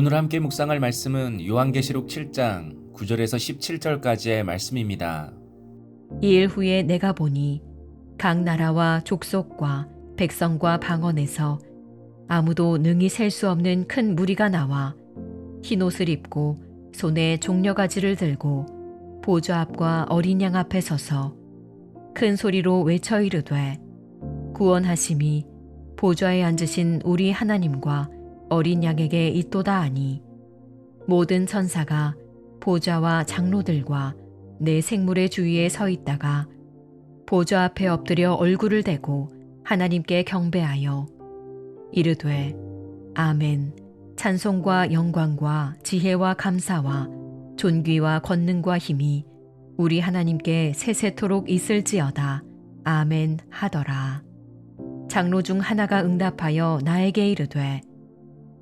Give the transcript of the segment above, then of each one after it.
오늘 함께 묵상할 말씀은 요한계시록 7장 9절에서 17절까지의 말씀입니다. 이 일 후에 내가 보니 각 나라와 족속과 백성과 방언에서 아무도 능히 셀 수 없는 큰 무리가 나와 흰옷을 입고 손에 종려가지를 들고 보좌 앞과 어린 양 앞에 서서 큰 소리로 외쳐 이르되 구원하심이 보좌에 앉으신 우리 하나님과 어린 양에게 있도다 하니 모든 천사가 보좌와 장로들과 내 생물의 주위에 서 있다가 보좌 앞에 엎드려 얼굴을 대고 하나님께 경배하여 이르되 아멘. 찬송과 영광과 지혜와 감사와 존귀와 권능과 힘이 우리 하나님께 세세토록 있을지어다. 아멘 하더라. 장로 중 하나가 응답하여 나에게 이르되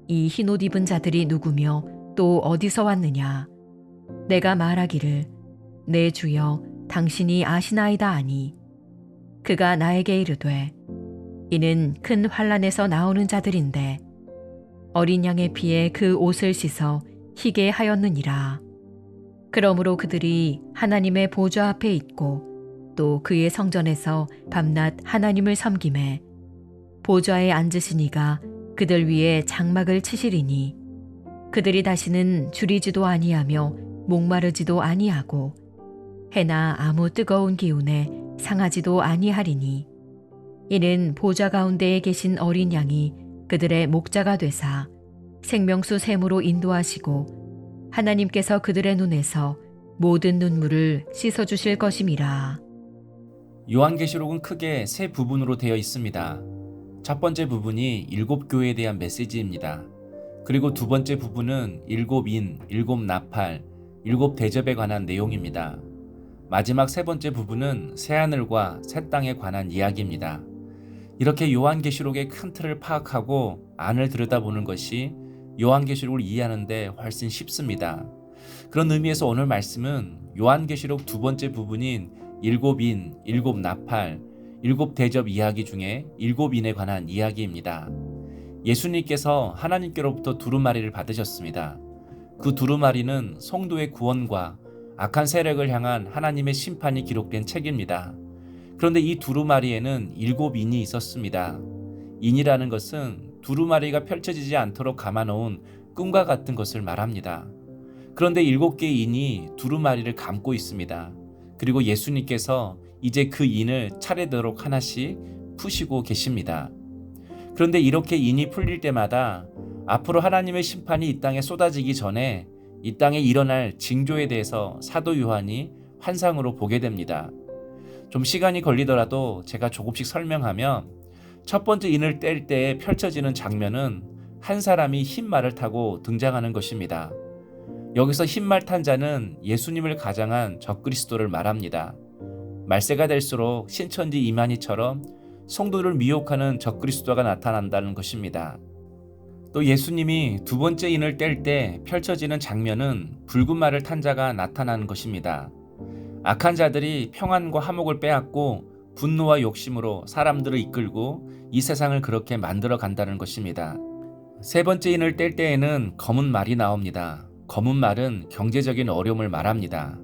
이 흰옷 입은 자들이 누구며 또 어디서 왔느냐? 내가 말하기를 내 주여 당신이 아시나이다 하니 그가 나에게 이르되 이는 큰 환난에서 나오는 자들인데 어린 양의 피에 그 옷을 씻어 희게 하였느니라. 그러므로 그들이 하나님의 보좌 앞에 있고 또 그의 성전에서 밤낮 하나님을 섬기매 보좌에 앉으신 이가 그들 위에 장막을 치시리니 그들이 다시는 줄이지도 아니하며 목마르지도 아니하고 해나 아무 뜨거운 기운에 상하지도 아니하리니 이는 보좌 가운데에 계신 어린 양이 그들의 목자가 되사 생명수 샘으로 인도하시고 하나님께서 그들의 눈에서 모든 눈물을 씻어주실 것임이라. 요한계시록은 크게 세 부분으로 되어 있습니다. 첫 번째 부분이 7교회에 대한 메시지입니다. 그리고 두 번째 부분은 7인, 7나팔, 7대접에 관한 내용입니다. 마지막 세 번째 부분은 새하늘과 새 땅에 관한 이야기입니다. 이렇게 요한계시록의 큰 틀을 파악하고 안을 들여다보는 것이 요한계시록을 이해하는 데 훨씬 쉽습니다. 그런 의미에서 오늘 말씀은 요한계시록 두 번째 부분인 7인, 7나팔, 7대접 이야기 중에 7인에 관한 이야기입니다. 예수님께서 하나님께로부터 두루마리를 받으셨습니다. 그 두루마리는 성도의 구원과 악한 세력을 향한 하나님의 심판이 기록된 책입니다. 그런데 이 두루마리에는 7인이 있었습니다. 인이라는 것은 두루마리가 펼쳐지지 않도록 감아놓은 끈과 같은 것을 말합니다. 그런데 7개의 인이 두루마리를 감고 있습니다. 그리고 예수님께서 이제 그 인을 차례대로 하나씩 푸시고 계십니다. 그런데 이렇게 인이 풀릴 때마다 앞으로 하나님의 심판이 이 땅에 쏟아지기 전에 이 땅에 일어날 징조에 대해서 사도 요한이 환상으로 보게 됩니다. 좀 시간이 걸리더라도 제가 조금씩 설명하면 첫 번째 인을 뗄 때 펼쳐지는 장면은 한 사람이 흰 말을 타고 등장하는 것입니다. 여기서 흰 말 탄 자는 예수님을 가장한 적그리스도를 말합니다. 말세가 될수록 신천지 이만희처럼 성도를 미혹하는 적그리스도가 나타난다는 것입니다. 또 예수님이 두 번째 인을 뗄 때 펼쳐지는 장면은 붉은 말을 탄 자가 나타나는 것입니다. 악한 자들이 평안과 화목을 빼앗고 분노와 욕심으로 사람들을 이끌고 이 세상을 그렇게 만들어 간다는 것입니다. 세 번째 인을 뗄 때에는 검은 말이 나옵니다. 검은 말은 경제적인 어려움을 말합니다.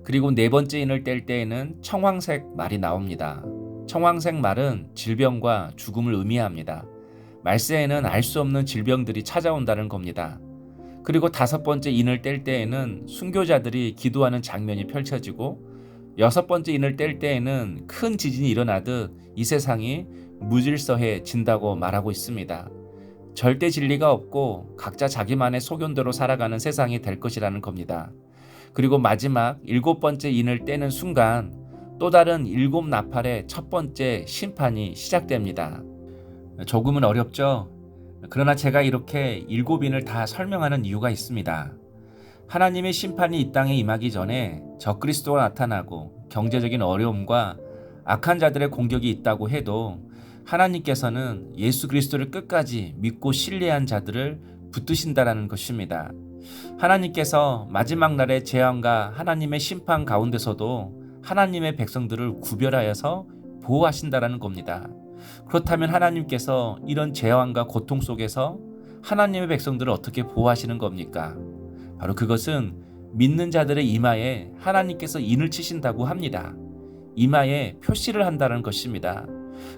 그리고 네 번째 인을 뗄 때에는 청황색 말이 나옵니다. 청황색 말은 질병과 죽음을 의미합니다. 말세에는 알 수 없는 질병들이 찾아온다는 겁니다. 그리고 다섯 번째 인을 뗄 때에는 순교자들이 기도하는 장면이 펼쳐지고 여섯 번째 인을 뗄 때에는 큰 지진이 일어나듯 이 세상이 무질서해진다고 말하고 있습니다. 절대 진리가 없고 각자 자기만의 소견대로 살아가는 세상이 될 것이라는 겁니다. 그리고 마지막 일곱 번째 인을 떼는 순간 또 다른 일곱 나팔의 첫 번째 심판이 시작됩니다. 조금은 어렵죠? 그러나 제가 이렇게 일곱 인을 다 설명하는 이유가 있습니다. 하나님의 심판이 이 땅에 임하기 전에 적그리스도가 나타나고 경제적인 어려움과 악한 자들의 공격이 있다고 해도 하나님께서는 예수 그리스도를 끝까지 믿고 신뢰한 자들을 붙드신다라는 것입니다. 하나님께서 마지막 날의 재앙과 하나님의 심판 가운데서도 하나님의 백성들을 구별하여서 보호하신다라는 겁니다. 그렇다면 하나님께서 이런 재앙과 고통 속에서 하나님의 백성들을 어떻게 보호하시는 겁니까? 바로 그것은 믿는 자들의 이마에 하나님께서 인을 치신다고 합니다. 이마에 표시를 한다는 것입니다.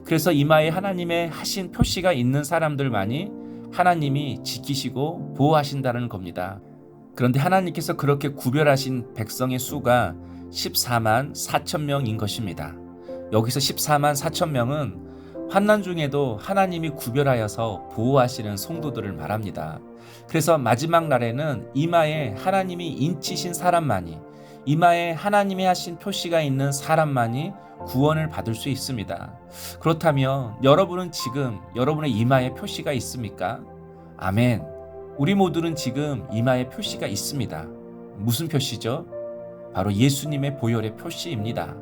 그래서 이마에 하나님의 하신 표시가 있는 사람들만이 하나님이 지키시고 보호하신다는 겁니다. 그런데 하나님께서 그렇게 구별하신 백성의 수가 14만 4천 명인 것입니다. 여기서 14만 4천 명은 환난 중에도 하나님이 구별하여서 보호하시는 성도들을 말합니다. 그래서 마지막 날에는 이마에 하나님이 인치신 사람만이, 이마에 하나님이 하신 표시가 있는 사람만이 구원을 받을 수 있습니다. 그렇다면 여러분은 지금 여러분의 이마에 표시가 있습니까? 아멘. 우리 모두는 지금 이마에 표시가 있습니다. 무슨 표시죠? 바로 예수님의 보혈의 표시입니다.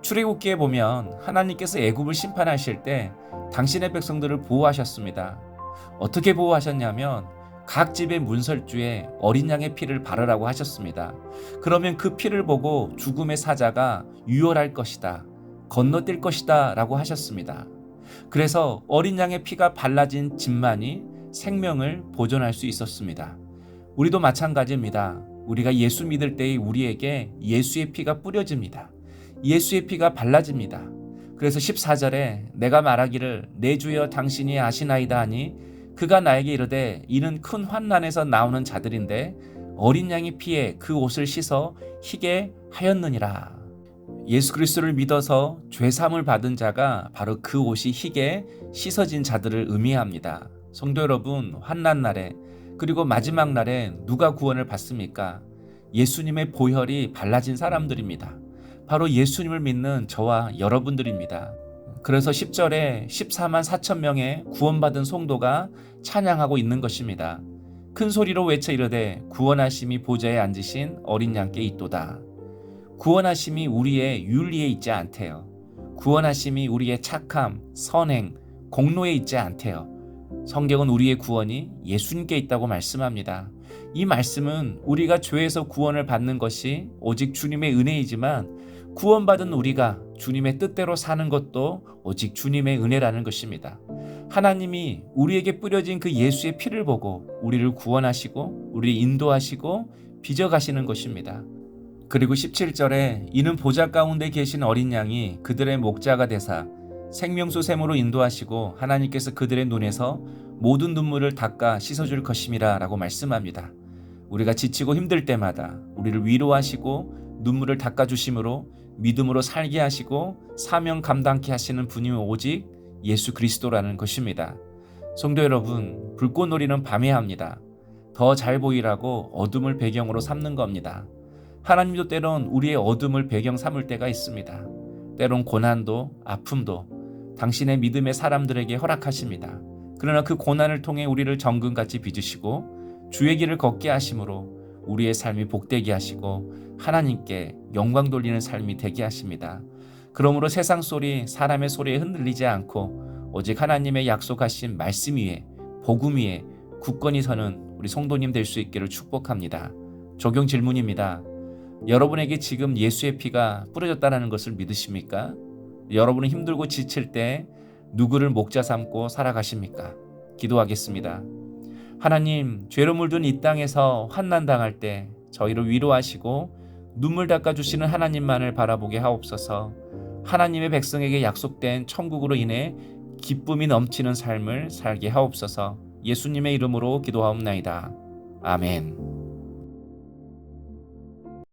출애굽기에 보면 하나님께서 애굽을 심판하실 때 당신의 백성들을 보호하셨습니다. 어떻게 보호하셨냐면 각 집의 문설주에 어린 양의 피를 바르라고 하셨습니다. 그러면 그 피를 보고 죽음의 사자가 유월할 것이다, 건너뛸 것이다 라고 하셨습니다. 그래서 어린 양의 피가 발라진 집만이 생명을 보존할 수 있었습니다. 우리도 마찬가지입니다. 우리가 예수 믿을 때의 우리에게 예수의 피가 뿌려집니다. 예수의 피가 발라집니다. 그래서 14절에 내가 말하기를 내 주여 당신이 아시나이다 하니 그가 나에게 이르되 이는 큰 환난에서 나오는 자들인데 어린 양의 피에 그 옷을 씻어 희게 하였느니라. 예수 그리스도를 믿어서 죄사함을 받은 자가 바로 그 옷이 희게 씻어진 자들을 의미합니다. 성도 여러분, 환난 날에 그리고 마지막 날에 누가 구원을 받습니까? 예수님의 보혈이 발라진 사람들입니다. 바로 예수님을 믿는 저와 여러분들입니다. 그래서 10절에 14만 4천 명의 구원받은 성도가 찬양하고 있는 것입니다. 큰 소리로 외쳐 이르되 구원하심이 보좌에 앉으신 어린 양께 있도다. 구원하심이 우리의 윤리에 있지 않대요. 구원하심이 우리의 착함, 선행, 공로에 있지 않대요. 성경은 우리의 구원이 예수님께 있다고 말씀합니다. 이 말씀은 우리가 죄에서 구원을 받는 것이 오직 주님의 은혜이지만 구원받은 우리가 주님의 뜻대로 사는 것도 오직 주님의 은혜라는 것입니다. 하나님이 우리에게 뿌려진 그 예수의 피를 보고 우리를 구원하시고 우리를 인도하시고 빚어가시는 것입니다. 그리고 17절에 이는 보좌 가운데 계신 어린 양이 그들의 목자가 되사 생명수 샘으로 인도하시고 하나님께서 그들의 눈에서 모든 눈물을 닦아 씻어줄 것임이라 라고 말씀합니다. 우리가 지치고 힘들 때마다 우리를 위로하시고 눈물을 닦아주심으로 믿음으로 살게 하시고 사명 감당케 하시는 분이 오직 예수 그리스도라는 것입니다. 성도 여러분, 불꽃놀이는 밤에 합니다. 더 잘 보이라고 어둠을 배경으로 삼는 겁니다. 하나님도 때론 우리의 어둠을 배경 삼을 때가 있습니다. 때론 고난도 아픔도 당신의 믿음의 사람들에게 허락하십니다. 그러나 그 고난을 통해 우리를 정금같이 빚으시고 주의 길을 걷게 하심으로 우리의 삶이 복되게 하시고 하나님께 영광 돌리는 삶이 되게 하십니다. 그러므로 세상 소리, 사람의 소리에 흔들리지 않고 오직 하나님의 약속하신 말씀 위에, 복음 위에 굳건히 서는 우리 성도님 될 수 있기를 축복합니다. 적용 질문입니다. 여러분에게 지금 예수의 피가 뿌려졌다는 것을 믿으십니까? 여러분은 힘들고 지칠 때 누구를 목자 삼고 살아가십니까? 기도하겠습니다. 하나님, 죄로 물든 이 땅에서 환난당할 때 저희를 위로하시고 눈물 닦아주시는 하나님만을 바라보게 하옵소서. 하나님의 백성에게 약속된 천국으로 인해 기쁨이 넘치는 삶을 살게 하옵소서. 예수님의 이름으로 기도하옵나이다. 아멘.